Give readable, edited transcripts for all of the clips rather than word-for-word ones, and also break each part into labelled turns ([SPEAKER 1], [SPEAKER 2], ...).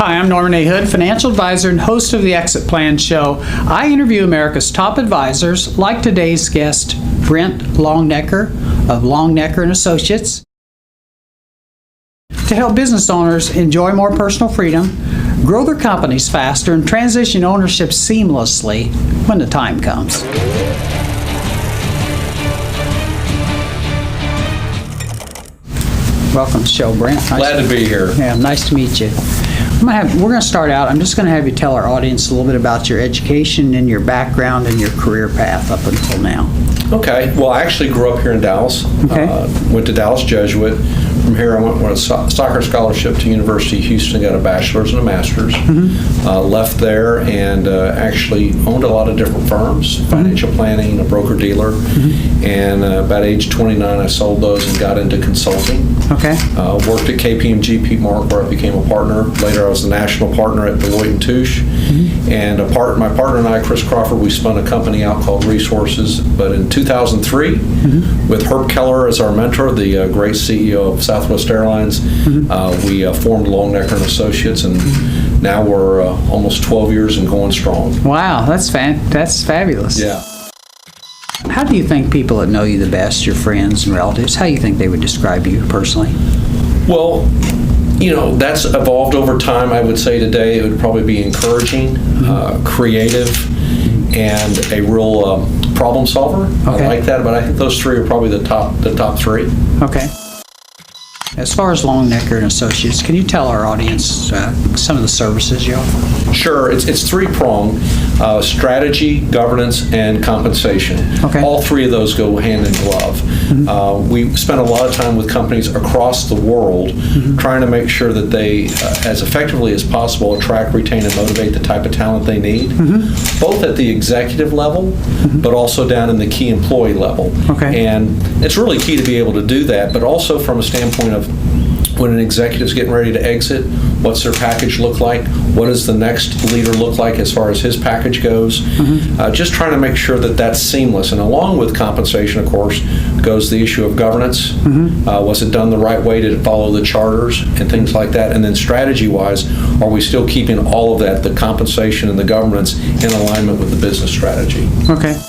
[SPEAKER 1] Hi, I'm Norman A. Hood, financial advisor and host of the Exit Plan Show. I interview America's top advisors, like today's guest, Brent Longnecker of Longnecker Associates, to help business owners enjoy more personal freedom, grow their companies faster, and transition ownership seamlessly when the time comes. Welcome to the show, Brent.
[SPEAKER 2] Glad to be here.
[SPEAKER 1] Yeah, nice to meet you. We're going to start out. I'm just going to have you tell our audience a little bit about your education and your background and your career path up until now.
[SPEAKER 2] Okay. Well, I actually grew up here in Dallas.
[SPEAKER 1] Okay.
[SPEAKER 2] Went to Dallas Jesuit. From here, I went on a soccer scholarship to University of Houston, got a bachelor's and a master's. Left there and actually owned a lot of different firms, financial planning, a broker-dealer. And about age 29, I sold those and got into consulting.
[SPEAKER 1] Okay.
[SPEAKER 2] Worked at KPMG Pete Mark, where I became a partner. Later, I was the national partner at Deloitte & Touche. And my partner and I, Chris Crawford, we spun a company out called Resources. But in 2003, with Herb Keller as our mentor, the great CEO of Southwest Airlines, we formed Longnecker Associates, and now we're almost 12 years and going strong.
[SPEAKER 1] Wow, that's fabulous.
[SPEAKER 2] Yeah.
[SPEAKER 1] How do you think people that know you the best, your friends and relatives, how do you think they would describe you personally?
[SPEAKER 2] Well, that's evolved over time. I would say today it would probably be encouraging, creative, and a real problem solver.
[SPEAKER 1] Okay.
[SPEAKER 2] I like that, but I think those three are probably the top three.
[SPEAKER 1] Okay. As far as Longnecker Associates, can you tell our audience some of the services you offer?
[SPEAKER 2] Sure. It's three-pronged: strategy, governance, and compensation.
[SPEAKER 1] Okay.
[SPEAKER 2] All three of those go hand in glove. We spend a lot of time with companies across the world trying to make sure that they, as effectively as possible, attract, retain, and motivate the type of talent they need, both at the executive level, but also down in the key employee level.
[SPEAKER 1] Okay.
[SPEAKER 2] And it's really key to be able to do that, but also from a standpoint of when an executive's getting ready to exit, what's their package look like? What does the next leader look like as far as his package goes? Just trying to make sure that that's seamless. And along with compensation, of course, goes the issue of governance. Was it done the right way? Did it follow the charters and things like that? And then strategy-wise, are we still keeping all of that, the compensation and the governance, in alignment with the business strategy?
[SPEAKER 1] Okay.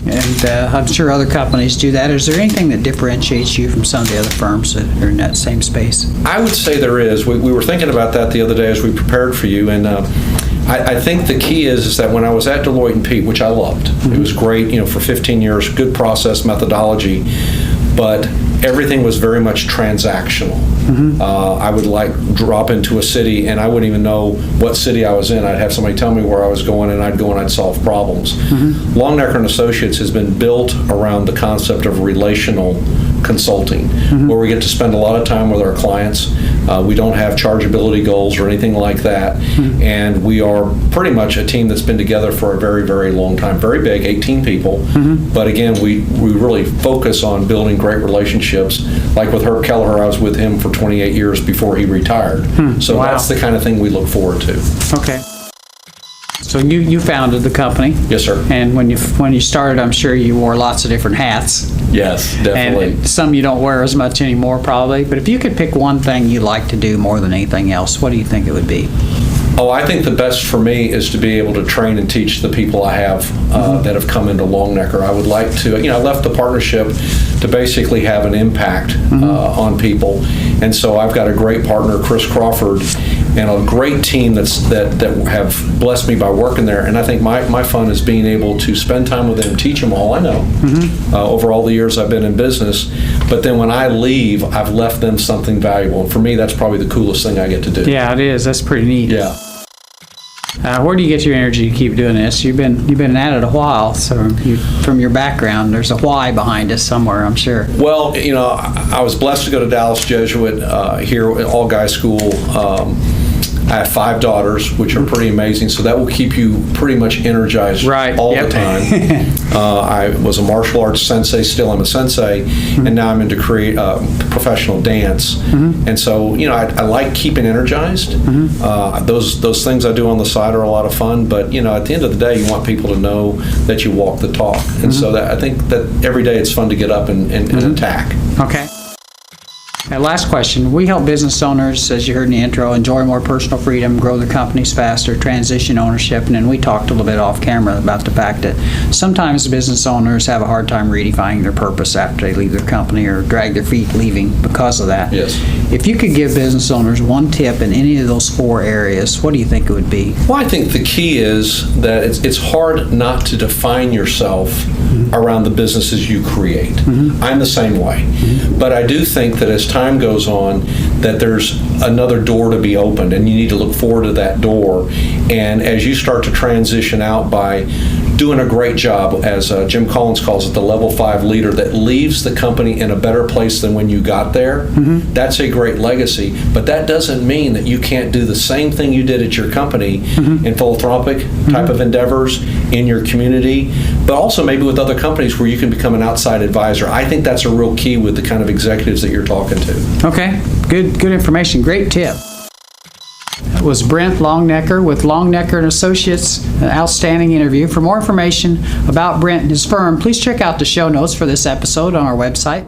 [SPEAKER 1] And I'm sure other companies do that. Is there anything that differentiates you from some of the other firms that are in that same space? I
[SPEAKER 2] would say there is. We were thinking about that the other day as we prepared for you, and I think the key is that when I was at Deloitte & Touche, which I loved, it was great, for 15 years, good process, methodology, but everything was very much transactional. I would drop into a city and I wouldn't even know what city I was in. I'd have somebody tell me where I was going and I'd go and I'd solve problems. Longnecker Associates has been built around the concept of relational consulting, where we get to spend a lot of time with our clients. We don't have chargeability goals or anything like that. And we are pretty much a team that's been together for a very, very long time. Very big, 18 people. But again, we really focus on building great relationships. Like with Herb Keller, I was with him for 28 years before he retired. So that's the kind of thing we look forward to.
[SPEAKER 1] Okay. So you founded the company.
[SPEAKER 2] Yes, sir.
[SPEAKER 1] And when you started, I'm sure you wore lots of different hats.
[SPEAKER 2] Yes, definitely.
[SPEAKER 1] And some you don't wear as much anymore, probably. But if you could pick one thing you like to do more than anything else, what do you think it would be?
[SPEAKER 2] Oh, I think the best for me is to be able to train and teach the people I have that have come into Longnecker. I would like to, I left the partnership to basically have an impact on people. And so I've got a great partner, Chris Crawford, and a great team that have blessed me by working there. And I think my fun is being able to spend time with them, teach them all I know over all the years I've been in business. But then when I leave, I've left them something valuable. And for me, that's probably the coolest thing I get to do.
[SPEAKER 1] Yeah, it is. That's pretty neat.
[SPEAKER 2] Yeah.
[SPEAKER 1] Where do you get your energy to keep doing this? You've been at it a while, so from your background, there's a why behind it somewhere, I'm sure.
[SPEAKER 2] Well, I was blessed to go to Dallas Jesuit here at all guy school. I have 5 daughters, which are pretty amazing, so that will keep you pretty much energized all the time. I was a martial arts sensei, still I'm a sensei, and now I'm into professional dance. And so, I like keeping energized. Those things I do on the side are a lot of fun, but, at the end of the day, you want people to know that you walk the talk. And so I think that every day it's fun to get up and attack.
[SPEAKER 1] Okay. And last question. We help business owners, as you heard in the intro, enjoy more personal freedom, grow their companies faster, transition ownership, and then we talked a little bit off camera about the fact that sometimes business owners have a hard time redefining their purpose after they leave their company or drag their feet leaving because of that.
[SPEAKER 2] Yes.
[SPEAKER 1] If you could give business owners one tip in any of those 4 areas, what do you think it would be?
[SPEAKER 2] Well, I think the key is that it's hard not to define yourself around the businesses you create. I'm the same way. But I do think that as time goes on, that there's another door to be opened, and you need to look forward to that door. And as you start to transition out by doing a great job, as Jim Collins calls it, the level 5 leader that leaves the company in a better place than when you got there, that's a great legacy. But that doesn't mean that you can't do the same thing you did at your company in philanthropic type of endeavors in your community, but also maybe with other companies where you can become an outside advisor. I think that's a real key with the kind of executives that you're talking to.
[SPEAKER 1] Okay, good information. Great tip. That was Brent Longnecker with Longnecker Associates, an outstanding interview. For more information about Brent and his firm, please check out the show notes for this episode on our website.